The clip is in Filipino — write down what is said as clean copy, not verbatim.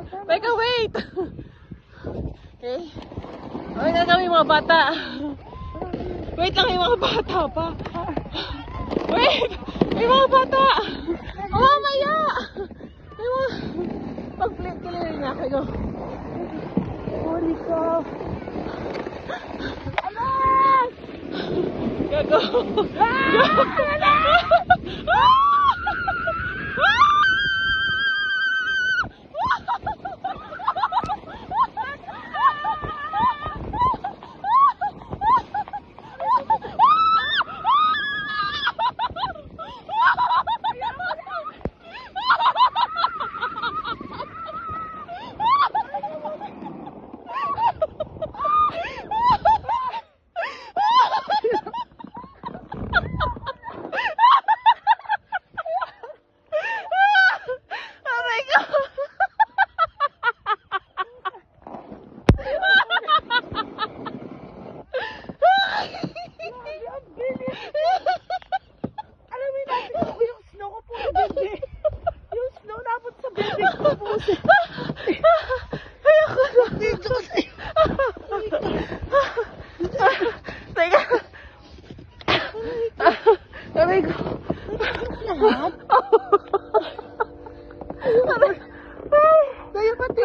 Teka, wait! Okay. Ano gagawin mga bata? Wait lang, yung mga bata pa. Wait! May mga bata! Oh, mamaya! May mga... Pag-clear niya kayo. Huli ko! Alas! Gago! Teka. Sabi ko. Lahat? Kaya pati.